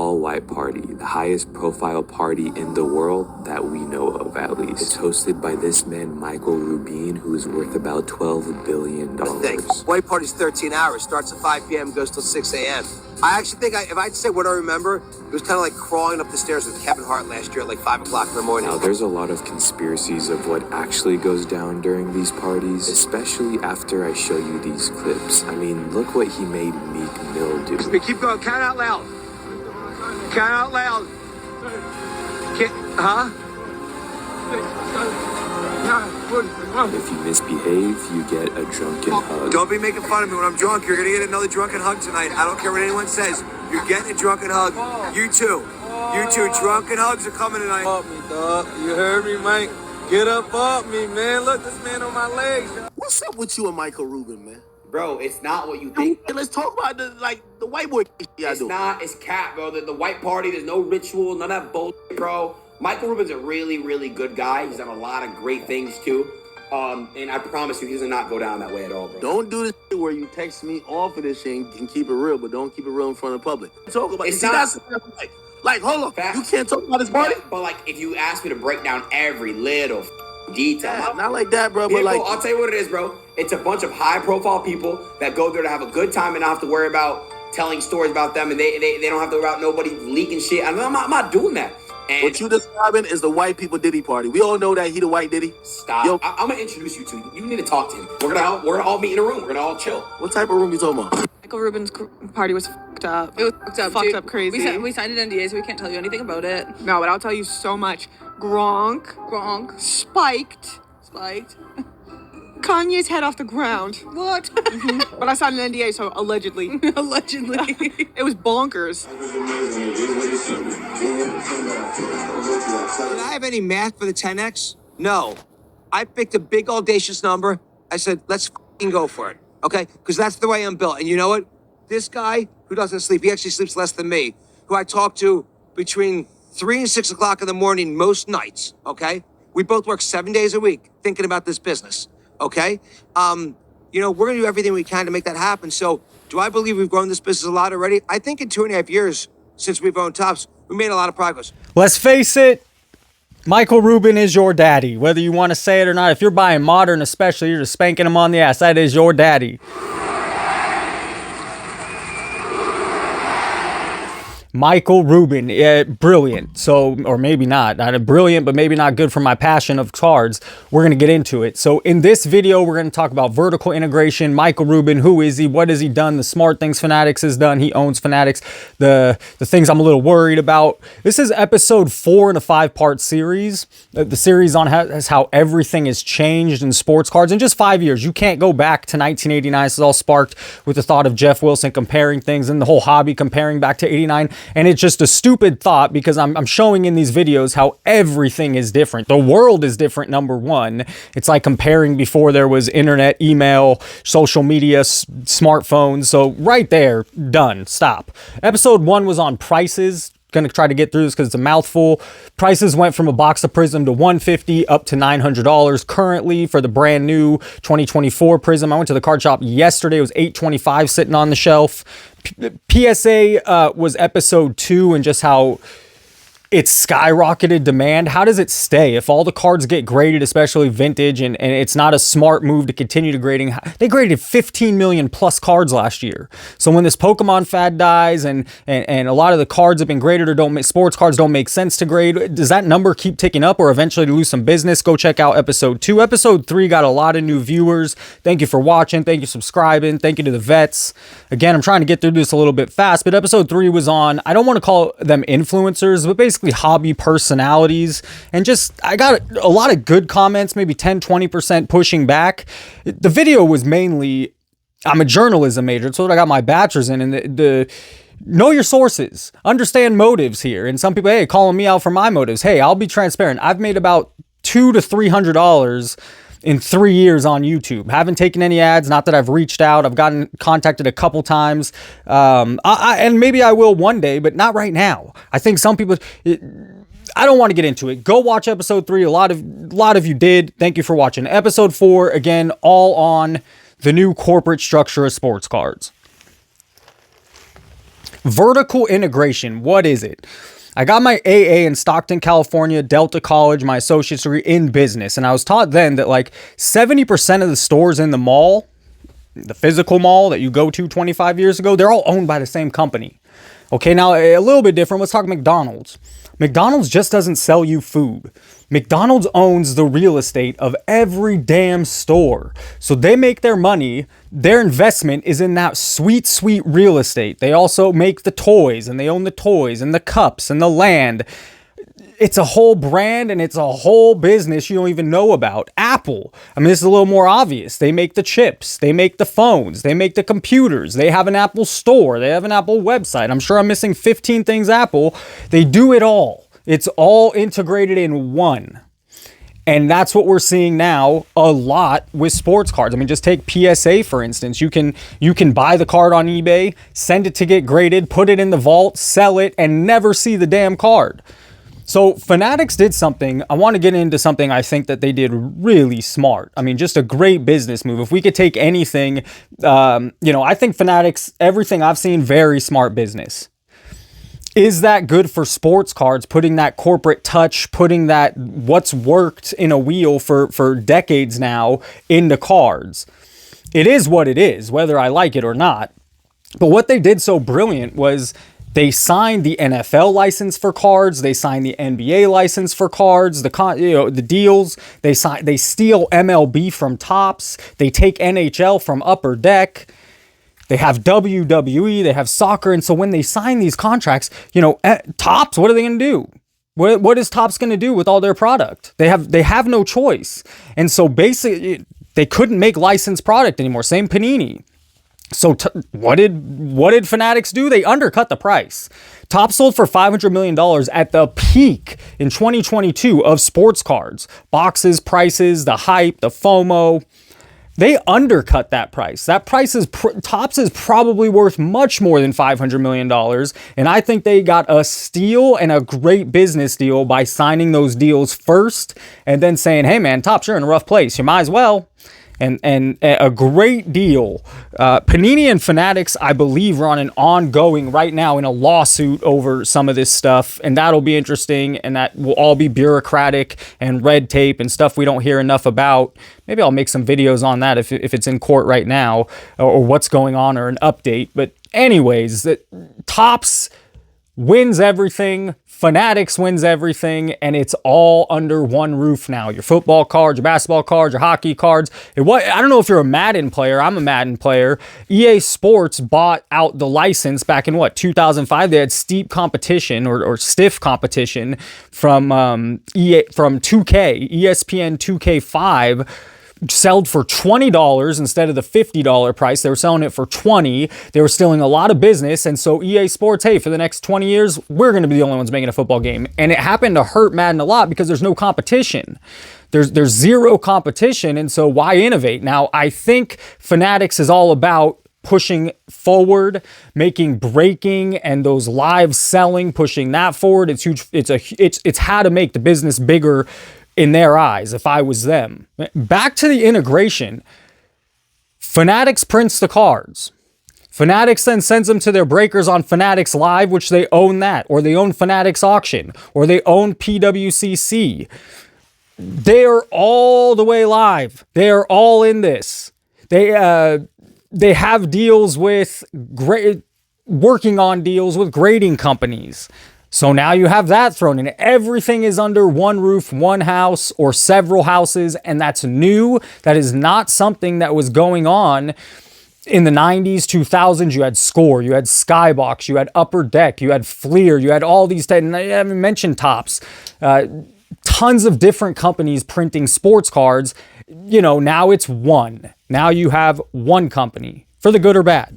all-white party, the highest profile party in the world that we know of, at least. It's hosted by this man, Michael Rubin, who is worth about $12 billion. White party's 13 hours, starts at 5 p.m., goes till 6 a.m. I actually think, if I had to say what I remember, it was kind of like crawling up the stairs with Kevin Hart last year at like 5 o'clock in the morning. Now, there's a lot of conspiracies of what actually goes down during these parties, especially after I show you these clips. I mean, look what he made Meek Mill do. Keep going, count out loud. Count out loud. If you misbehave, you get a drunken hug. Don't be making fun of me when I'm drunk. You're gonna get another drunken hug tonight. I don't care what anyone says. You're getting a drunken hug. You too. You too. Drunken hugs are coming tonight. Up me, dog. You heard me, Mike? Get up off me, man. Look, this man on my legs. What's up with you and Michael Rubin, man? Bro, it's not what you think. Hey, let's talk about the white boy It's not. It's cat, bro. The white party, there's no ritual, none of that bullshit, bro. Michael Rubin's a really, really good guy. He's done a lot of great things, too. And I promise you, he does not go down that way at all, bro. Don't do this shit where you text me off of this shit and keep it real, but don't keep it real in front of the public. Talk about it's not. Like, hold on. Fact. You can't talk about this party? But like, if you ask me to break down every little detail. Yeah, not like that, bro, but like... I'll tell you what it is, bro. It's a bunch of high-profile people that go there to have a good time and not have to worry about telling stories about them, and they don't have to worry about nobody leaking shit. I'm not doing that. And what you describing is the white people Diddy party. We all know that he the white Diddy. Stop. Yo, I'm gonna introduce you to. You need to talk to him. We're gonna all meet in a room. We're gonna all chill. What type of room you talking about? Michael Rubin's party was fucked up. It was fucked up crazy. We signed an NDA, so we can't tell you anything about it. No, but I'll tell you so much. Gronk. Spiked. Kanye's head off the ground. What? Mm-hmm. But I signed an NDA, so allegedly. Allegedly. It was bonkers. Did I have any math for the 10X? No. I picked a big audacious number. I said, let's f***ing go for it. Okay? Because that's the way I'm built. And you know what? This guy who doesn't sleep, he actually sleeps less than me, who I talk to between 3 and 6 o'clock in the morning most nights, okay? We both work 7 days a week thinking about this business, okay? You know, we're going to do everything we can to make that happen. So do I believe we've grown this business a lot already? I think in 2.5 years since we've owned Tops, we made a lot of progress. Let's face it, Michael Rubin is your daddy, whether you want to say it or not. If you're buying modern especially, you're just spanking him on the ass. That is your daddy. Michael Rubin, brilliant. So, or maybe not brilliant, but maybe not good for my passion of cards. We're going to get into it. So in this video, we're going to talk about vertical integration. Michael Rubin, who is he? What has he done? The smart things Fanatics has done. He owns Fanatics. The things I'm a little worried about. This is episode 4 in a 5-part series. The series on how everything has changed in sports cards in just 5 years. You can't go back to 1989. This is all sparked with the thought of Jeff Wilson comparing things and the whole hobby comparing back to 89. And it's just a stupid thought because I'm showing in these videos how everything is different. The world is different, number one. It's like comparing before there was internet, email, social media, smartphones. So right there, done, stop. Episode 1 was on prices. Gonna try to get through this because it's a mouthful. Prices went from a box of Prism to $150 up to $900 currently for the brand new 2024 Prism. I went to the card shop yesterday. It was $825 sitting on the shelf. PSA was episode 2 and just how it's skyrocketed demand. How does it stay? If all the cards get graded, especially vintage, and it's not a smart move to continue to grading. They graded 15 million plus cards last year. So when this Pokemon fad dies and a lot of the cards have been graded or don't make, sports cards don't make sense to grade, does that number keep ticking up or eventually lose some business? Go check out episode 2. Episode 3 got a lot of new viewers. Thank you for watching. Thank you for subscribing. Thank you to the vets. Again, I'm trying to get through this a little bit fast, but episode 3 was on, I don't want to call them influencers, but basically hobby personalities, and just I got a lot of good comments, maybe 10-20% pushing back. The video was mainly, I'm a journalism major, so what I got my bachelor's in, and the know your sources, understand motives here. And some people, hey, calling me out for my motives. Hey, I'll be transparent. I've made about $200 to $300 in 3 years on YouTube. Haven't taken any ads. Not that I've reached out. I've gotten contacted a couple times. And maybe I will one day, but not right now. I think some people, I don't want to get into it. Go watch episode 3. A lot of you did. Thank you for watching. Episode 4, again, all on the new corporate structure of sports cards. Vertical integration, what is it? I got my AA in Stockton, California, Delta College, my associate's degree in business. And I was taught then that like 70% of the stores in the mall, the physical mall that you go to 25 years ago, they're all owned by the same company. Okay, now a little bit different. Let's talk McDonald's. McDonald's just doesn't sell you food. McDonald's owns the real estate of every damn store. So they make their money. Their investment is in that sweet, sweet real estate. They also make the toys, and they own the toys and the cups and the land. It's a whole brand and it's a whole business you don't even know about. Apple, I mean, this is a little more obvious. They make the chips, they make the phones, they make the computers, they have an Apple store, they have an Apple website. I'm sure I'm missing 15 things Apple. They do it all. It's all integrated in one. And that's what we're seeing now a lot with sports cards. I mean, just take PSA, for instance. You can buy the card on eBay, send it to get graded, put it in the vault, sell it, and never see the damn card. So Fanatics did something. I want to get into something I think that they did really smart. I mean, just a great business move. If we could take anything, I think Fanatics, everything I've seen, very smart business. Is that good for sports cards, putting that corporate touch, putting that what's worked in a wheel for decades now into cards? It is what it is, whether I like it or not. But what they did so brilliant was they signed the NFL license for cards. They signed the NBA license for cards. The deals. They steal MLB from Topps. They take NHL from Upper Deck. They have WWE. They have soccer. And so when they sign these contracts, Topps, what are they going to do? What is Topps going to do with all their product? They have no choice. And so basically, they couldn't make licensed product anymore. Same Panini. So what did Fanatics do? They undercut the price. Topps sold for $500 million at the peak in 2022 of sports cards. Boxes, prices, the hype, the FOMO. They undercut that price. That price is, Topps is probably worth much more than $500 million. And I think they got a steal and a great business deal by signing those deals first and then saying, hey man, Topps, you're in a rough place. You might as well. And a great deal. Panini and Fanatics, I believe, are on an ongoing right now in a lawsuit over some of this stuff. And that'll be interesting. And that will all be bureaucratic and red tape and stuff we don't hear enough about. Maybe I'll make some videos on that if it's in court right now or what's going on or an update. But anyways, Topps wins everything. Fanatics wins everything, and it's all under one roof now. Your football cards, your basketball cards, your hockey cards. I don't know if you're a Madden player. I'm a Madden player. EA Sports bought out the license back in 2005. They had steep competition or stiff competition from 2K, ESPN 2K5. Sold for $20 instead of the $50 price. They were selling it for $20. They were stealing a lot of business. And so EA Sports, hey, for the next 20 years, we're going to be the only ones making a football game. And it happened to hurt Madden a lot because there's no competition. There's zero competition. And so why innovate? Now, I think Fanatics is all about pushing forward, making breaking and those live selling, pushing that forward. It's huge. It's how to make the business bigger in their eyes, if I was them. Back to the integration. Fanatics prints the cards. Fanatics then sends them to their breakers on Fanatics Live, which they own that, or they own Fanatics Auction, or they own PWCC. They are all the way live. They are all in this. They have deals with working on deals with grading companies. So now you have that thrown in. Everything is under one roof, one house, or several houses, and that's new. That is not something that was going on in the 90s, 2000s. You had Score, you had Skybox, you had Upper Deck, you had Fleer, you had all these, and I haven't mentioned Topps. Tons of different companies printing sports cards. Now it's one. Now you have one company, for the good or bad.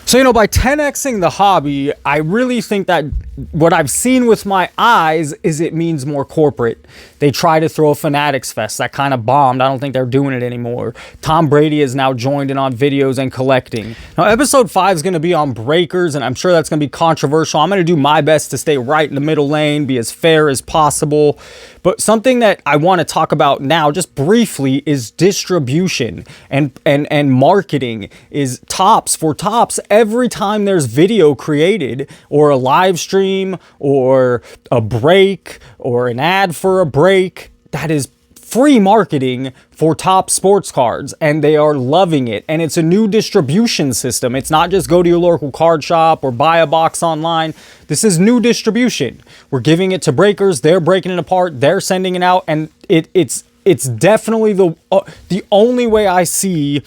So, by 10xing the hobby, I really think that what I've seen with my eyes is it means more corporate. They try to throw a Fanatics Fest. That kind of bombed. I don't think they're doing it anymore. Tom Brady has now joined in on videos and collecting. Now, episode 5 is going to be on breakers, and I'm sure that's going to be controversial. I'm going to do my best to stay right in the middle lane, be as fair as possible. But something that I want to talk about now, just briefly, is distribution and marketing. Is Topps. For Topps, every time there's video created or a live stream or a break or an ad for a break, that is free marketing for Topps sports cards, and they are loving it. And it's a new distribution system. It's not just go to your local card shop or buy a box online. This is new distribution. We're giving it to breakers. They're breaking it apart. They're sending it out, and it's definitely the only way I see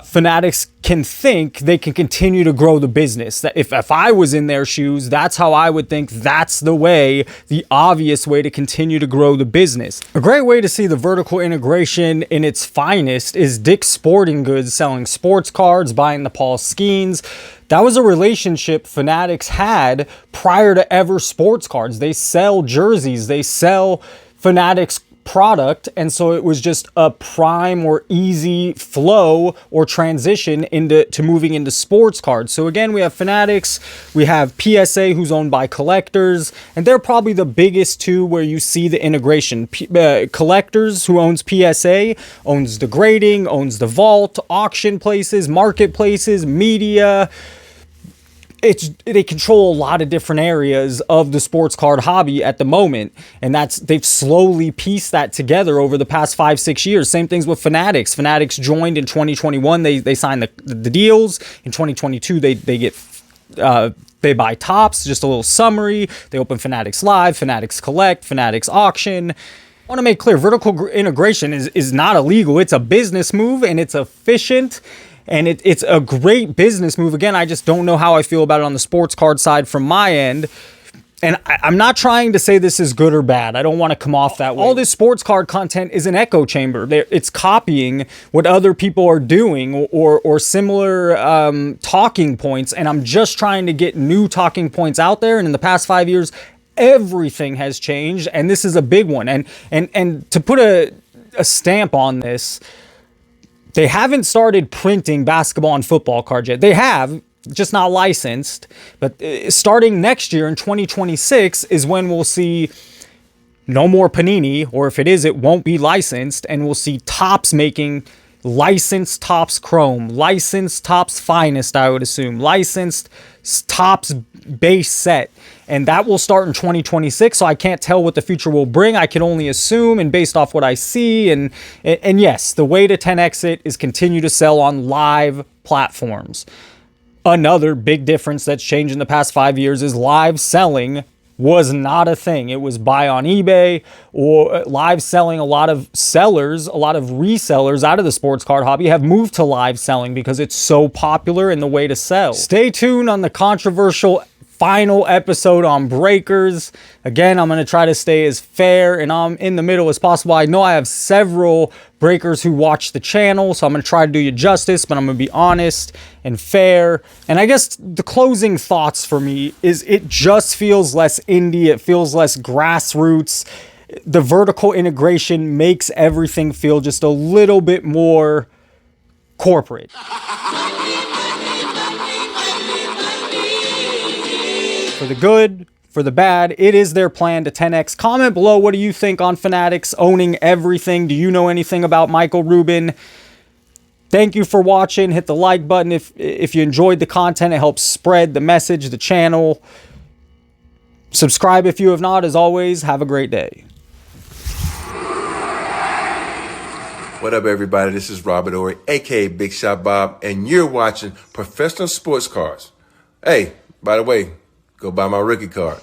Fanatics can think they can continue to grow the business. That if I was in their shoes, that's how I would think. That's the way, the obvious way to continue to grow the business. A great way to see the vertical integration in its finest is Dick's Sporting Goods selling sports cards, buying the Paul Skeens. That was a relationship Fanatics had prior to ever sports cards. They sell jerseys, they sell Fanatics product, and so it was just a prime or easy flow or transition into moving into sports cards. So again, we have Fanatics, we have PSA, who's owned by Collectors, and they're probably the biggest two where you see the integration. Collectors, who owns PSA, owns the grading, owns the vault, auction places, marketplaces, media. They control a lot of different areas of the sports card hobby at the moment, and they've slowly pieced that together over the past 5-6 years. Same things with Fanatics. Fanatics joined in 2021. They signed the deals. In 2022, they buy Topps. Just a little summary. They open Fanatics Live, Fanatics Collect, Fanatics Auction. I want to make clear, vertical integration is not illegal. It's a business move, and it's efficient. And it's a great business move. Again, I just don't know how I feel about it on the sports card side from my end. And I'm not trying to say this is good or bad. I don't want to come off that way. All this sports card content is an echo chamber. It's copying what other people are doing or similar talking points. And I'm just trying to get new talking points out there. And in the past 5 years, everything has changed. And this is a big one. And to put a stamp on this, they haven't started printing basketball and football cards yet. They have, just not licensed. But starting next year in 2026 is when we'll see no more Panini, or if it is, it won't be licensed. And we'll see Topps making licensed Topps Chrome, licensed Topps Finest, I would assume, licensed Topps base set. And that will start in 2026, so I can't tell what the future will bring. I can only assume, and based off what I see. And yes, the way to 10x it is continue to sell on live platforms. Another big difference that's changed in the past 5 years is live selling was not a thing. It was buy on eBay or live selling. A lot of sellers, a lot of resellers out of the sports card hobby have moved to live selling because it's so popular and the way to sell. Stay tuned on the controversial final episode on breakers. Again, I'm going to try to stay as fair and I'm in the middle as possible. I know I have several breakers who watch the channel, so I'm going to try to do you justice, but I'm going to be honest and fair. And I guess the closing thoughts for me is it just feels less indie. It feels less grassroots. The vertical integration makes everything feel just a little bit more corporate. For the good, for the bad, it is their plan to 10x. Comment below, what do you think on Fanatics owning everything? Do you know anything about Michael Rubin? Thank you for watching. Hit the like button if you enjoyed the content. It helps spread the message, the channel. Subscribe if you have not. As always, have a great day. What up, everybody? This is Robert Ory, aka Big Shot Bob, and you're watching Professional Sports Cards. Hey, by the way, go buy my rookie card.